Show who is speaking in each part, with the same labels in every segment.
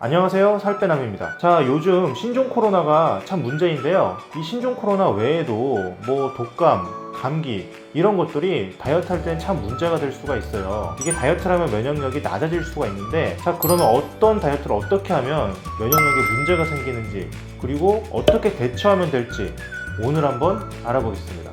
Speaker 1: 안녕하세요, 살빼남입니다. 자, 요즘 신종 코로나가 참 문제인데요. 이 신종 코로나 외에도 뭐 독감, 감기 이런 것들이 다이어트 할 땐 참 문제가 될 수가 있어요. 이게 다이어트를 하면 면역력이 낮아질 수가 있는데, 자, 그러면 어떤 다이어트를 어떻게 하면 면역력에 문제가 생기는지, 그리고 어떻게 대처하면 될지 오늘 한번 알아보겠습니다.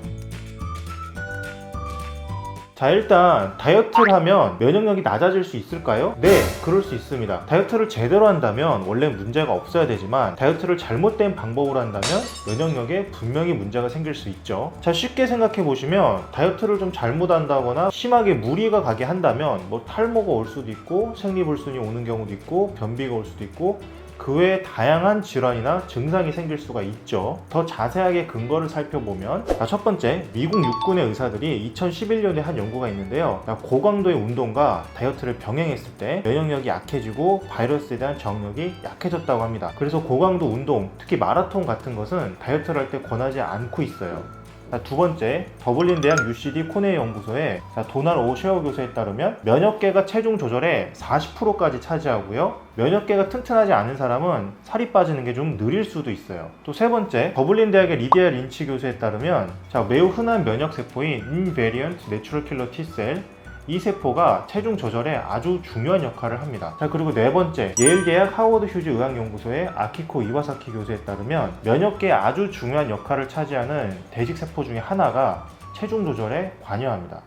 Speaker 1: 자, 일단 다이어트를 하면 면역력이 낮아질 수 있을까요? 네, 그럴 수 있습니다. 다이어트를 제대로 한다면 원래 문제가 없어야 되지만, 다이어트를 잘못된 방법으로 한다면 면역력에 분명히 문제가 생길 수 있죠. 자, 쉽게 생각해 보시면 다이어트를 좀 잘못한다거나 심하게 무리가 가게 한다면 뭐 탈모가 올 수도 있고, 생리불순이 오는 경우도 있고, 변비가 올 수도 있고, 그 외에 다양한 질환이나 증상이 생길 수가 있죠. 더 자세하게 근거를 살펴보면, 첫 번째, 미국 육군의 의사들이 2011년에 한 연구가 있는데요. 고강도의 운동과 다이어트를 병행했을 때 면역력이 약해지고 바이러스에 대한 저항력이 약해졌다고 합니다. 그래서 고강도 운동, 특히 마라톤 같은 것은 다이어트를 할 때 권하지 않고 있어요. 두 번째, 더블린 대학 UCD 코네이 연구소의 도날 오 셰어 교수에 따르면 면역계가 체중 조절에 40%까지 차지하고요, 면역계가 튼튼하지 않은 사람은 살이 빠지는 게 좀 느릴 수도 있어요. 또 세 번째, 더블린 대학의 리디아 린치 교수에 따르면 매우 흔한 면역세포인 Invariant Natural Killer T-cell, 이 세포가 체중 조절에 아주 중요한 역할을 합니다. 자, 그리고 네 번째, 예일 대학 하워드 휴즈 의학연구소의 아키코 이와사키 교수에 따르면 면역계에 아주 중요한 역할을 차지하는 대식세포 중에 하나가 체중 조절에 관여합니다.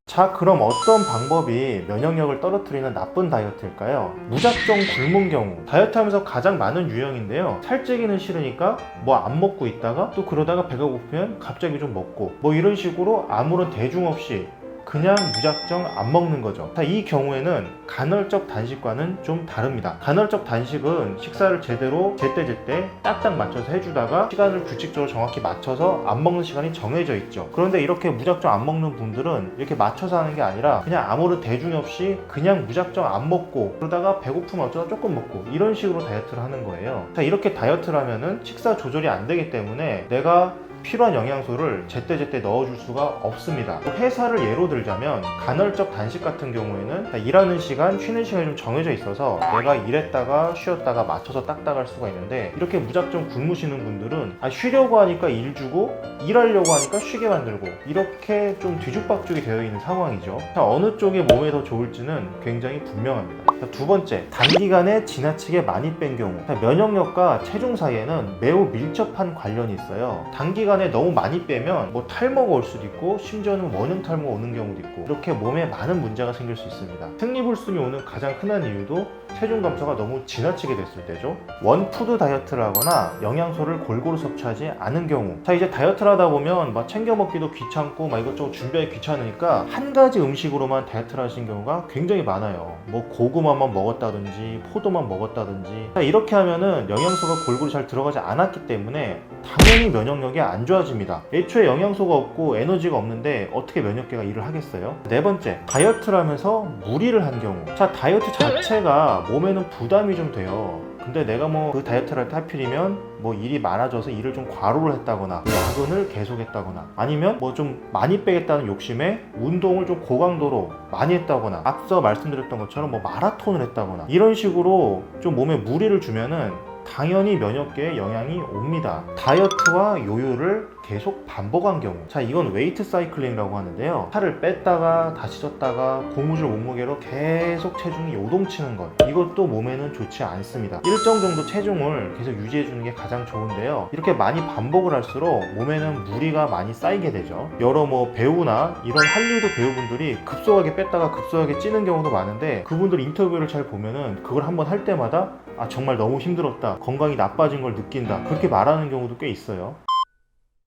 Speaker 1: 자, 그럼 어떤 방법이 면역력을 떨어뜨리는 나쁜 다이어트일까요? 무작정 굶은 경우, 다이어트 하면서 가장 많은 유형인데요. 살찌기는 싫으니까 뭐 안 먹고 있다가 또 그러다가 배가 고프면 갑자기 좀 먹고, 뭐 이런 식으로 아무런 대중 없이 그냥 무작정 안 먹는 거죠. 자, 이 경우에는 간헐적 단식과는 좀 다릅니다. 간헐적 단식은 식사를 제대로 제때 딱딱 맞춰서 해주다가 시간을 규칙적으로 정확히 맞춰서 안 먹는 시간이 정해져 있죠. 그런데 이렇게 무작정 안 먹는 분들은 이렇게 맞춰서 하는 게 아니라 그냥 아무런 대중 없이 그냥 무작정 안 먹고, 그러다가 배고프면 어쩌다 조금 먹고, 이런 식으로 다이어트를 하는 거예요. 자, 이렇게 다이어트를 하면은 식사 조절이 안 되기 때문에 내가 필요한 영양소를 제때제때 넣어줄 수가 없습니다. 회사를 예로 들자면, 간헐적 단식 같은 경우에는 일하는 시간, 쉬는 시간이 좀 정해져 있어서 내가 일했다가 쉬었다가 맞춰서 딱딱 할 수가 있는데, 이렇게 무작정 굶으시는 분들은 쉬려고 하니까 일 주고, 일하려고 하니까 쉬게 만들고, 이렇게 좀 뒤죽박죽이 되어 있는 상황이죠. 자, 어느 쪽이 몸에 더 좋을지는 굉장히 분명합니다. 자, 두 번째, 단기간에 지나치게 많이 뺀 경우. 자, 면역력과 체중 사이에는 매우 밀접한 관련이 있어요. 단기간에 너무 많이 빼면 뭐 탈모가 올 수도 있고, 심지어는 원형 탈모가 오는 경우도 있고, 이렇게 몸에 많은 문제가 생길 수 있습니다. 생리불순이 오는 가장 흔한 이유도 체중 감소가 너무 지나치게 됐을 때죠. 원푸드 다이어트를 하거나 영양소를 골고루 섭취하지 않은 경우. 자, 이제 다이어트를 하다 보면 막 챙겨 먹기도 귀찮고 막 이것저것 준비하기 귀찮으니까 한 가지 음식으로만 다이어트를 하시는 경우가 굉장히 많아요. 뭐 고구마만 먹었다든지 포도만 먹었다든지. 자, 이렇게 하면은 영양소가 골고루 잘 들어가지 않았기 때문에 당연히 면역력이 안 좋아집니다. 애초에 영양소가 없고 에너지가 없는데 어떻게 면역계가 일을 하겠어요? 네 번째, 다이어트를 하면서 무리를 한 경우. 자, 다이어트 자체가 몸에는 부담이 좀 돼요. 근데 내가 뭐 그 다이어트를 할 때 하필이면 뭐 일이 많아져서 일을 좀 과로를 했다거나, 야근을 계속했다거나, 아니면 뭐 좀 많이 빼겠다는 욕심에 운동을 좀 고강도로 많이 했다거나, 앞서 말씀드렸던 것처럼 뭐 마라톤을 했다거나, 이런 식으로 좀 몸에 무리를 주면은 당연히 면역계에 영향이 옵니다. 다이어트와 요요를 계속 반복한 경우. 자, 이건 웨이트 사이클링이라고 하는데요. 살을 뺐다가 다시 쪘다가 고무줄 몸무게로 계속 체중이 요동치는 것, 이것도 몸에는 좋지 않습니다. 일정 정도 체중을 계속 유지해주는 게 가장 좋은데요. 이렇게 많이 반복을 할수록 몸에는 무리가 많이 쌓이게 되죠. 여러 뭐 배우나 이런 할리우드 배우분들이 급속하게 뺐다가 급속하게 찌는 경우도 많은데, 그분들 인터뷰를 잘 보면은 그걸 한번 할 때마다 정말 너무 힘들었다, 건강이 나빠진 걸 느낀다, 그렇게 말하는 경우도 꽤 있어요.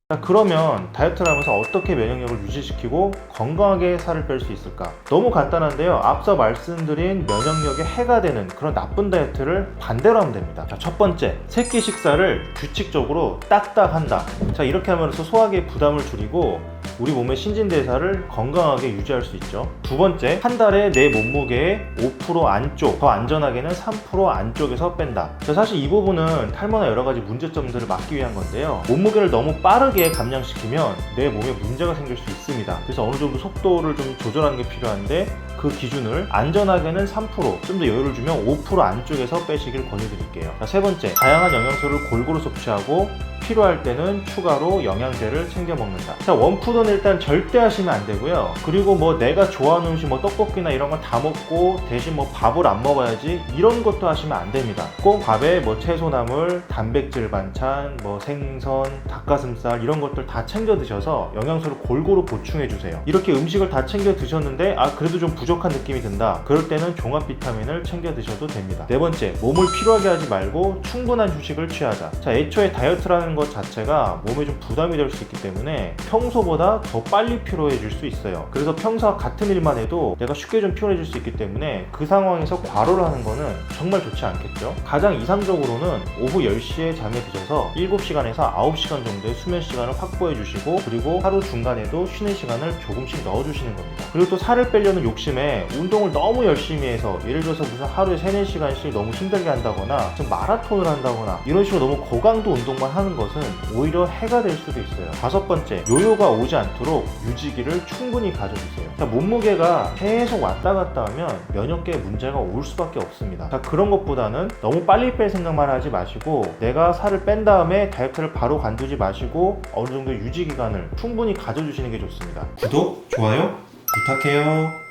Speaker 1: 자, 그러면 다이어트를 하면서 어떻게 면역력을 유지시키고 건강하게 살을 뺄 수 있을까? 너무 간단한데요. 앞서 말씀드린 면역력에 해가 되는 그런 나쁜 다이어트를 반대로 하면 됩니다. 자, 첫 번째, 세끼 식사를 규칙적으로 딱딱 한다. 자, 이렇게 함으로써 소화기의 부담을 줄이고 우리 몸의 신진대사를 건강하게 유지할 수 있죠. 두 번째, 한 달에 내 몸무게의 5% 안쪽, 더 안전하게는 3% 안쪽에서 뺀다. 사실 이 부분은 탈모나 여러 가지 문제점들을 막기 위한 건데요. 몸무게를 너무 빠르게 감량시키면 내 몸에 문제가 생길 수 있습니다. 그래서 어느 정도 속도를 좀 조절하는 게 필요한데, 그 기준을 안전하게는 3%, 좀 더 여유를 주면 5% 안쪽에서 빼시길 권유드릴게요. 자, 세 번째, 다양한 영양소를 골고루 섭취하고 필요할 때는 추가로 영양제를 챙겨 먹는다. 자, 원푸드는 일단 절대 하시면 안 되고요. 그리고 뭐 내가 좋아하는 음식 뭐 떡볶이나 이런 거 다 먹고 대신 뭐 밥을 안 먹어야지 이런 것도 하시면 안 됩니다. 꼭 밥에 뭐 채소나물, 단백질 반찬, 뭐 생선, 닭가슴살 이런 것들 다 챙겨 드셔서 영양소를 골고루 보충해 주세요. 이렇게 음식을 다 챙겨 드셨는데 그래도 좀 부족한 느낌이 든다. 그럴 때는 종합 비타민을 챙겨 드셔도 됩니다. 네 번째, 몸을 피로하게 하지 말고 충분한 휴식을 취하자. 자, 애초에 다이어트라는 것 자체가 몸에 좀 부담이 될 수 있기 때문에 평소보다 더 빨리 피로해질 수 있어요. 그래서 평소와 같은 일만 해도 내가 쉽게 좀 피곤해질 수 있기 때문에 그 상황에서 과로를 하는 거는 정말 좋지 않겠죠. 가장 이상적으로는 오후 10시에 잠에 드셔서 7시간에서 9시간 정도의 수면 시간을 확보해 주시고, 그리고 하루 중간에도 쉬는 시간을 조금씩 넣어 주시는 겁니다. 그리고 또 살을 빼려는 욕심에 운동을 너무 열심히 해서 예를 들어서 무슨 하루에 3-4시간씩 너무 힘들게 한다거나 좀 마라톤을 한다거나 이런 식으로 너무 고강도 운동만 하는 것은 오히려 해가 될 수도 있어요. 다섯 번째, 요요가 오지 않도록 유지기를 충분히 가져주세요. 자, 몸무게가 계속 왔다 갔다 하면 면역계에 문제가 올 수밖에 없습니다. 자, 그런 것보다는 너무 빨리 뺄 생각만 하지 마시고 내가 살을 뺀 다음에 다이어트를 바로 관두지 마시고 어느 정도 유지 기간을 충분히 가져주시는 게 좋습니다. 구독, 좋아요 부탁해요.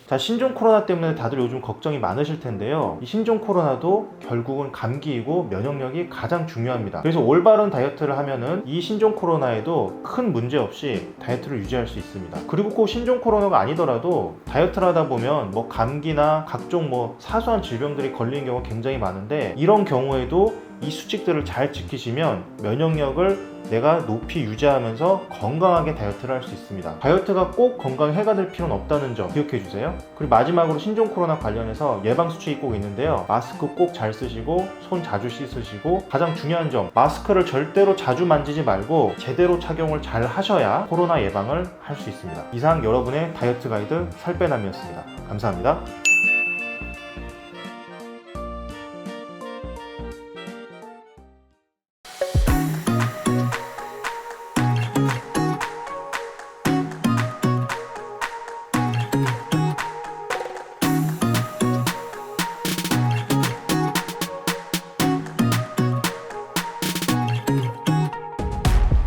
Speaker 1: 자, 신종 코로나 때문에 다들 요즘 걱정이 많으실 텐데요. 이 신종 코로나도 결국은 감기이고 면역력이 가장 중요합니다. 그래서 올바른 다이어트를 하면은 이 신종 코로나에도 큰 문제 없이 다이어트를 유지할 수 있습니다. 그리고 꼭 신종 코로나가 아니더라도 다이어트를 하다 보면 뭐 감기나 각종 뭐 사소한 질병들이 걸리는 경우가 굉장히 많은데, 이런 경우에도 이 수칙들을 잘 지키시면 면역력을 내가 높이 유지하면서 건강하게 다이어트를 할 수 있습니다. 다이어트가 꼭 건강에 해가 될 필요는 없다는 점 기억해 주세요. 그리고 마지막으로 신종 코로나 관련해서 예방 수칙이 꼭 있는데요. 마스크 꼭 잘 쓰시고 손 자주 씻으시고, 가장 중요한 점, 마스크를 절대로 자주 만지지 말고 제대로 착용을 잘 하셔야 코로나 예방을 할 수 있습니다. 이상 여러분의 다이어트 가이드 살빼남이었습니다. 감사합니다.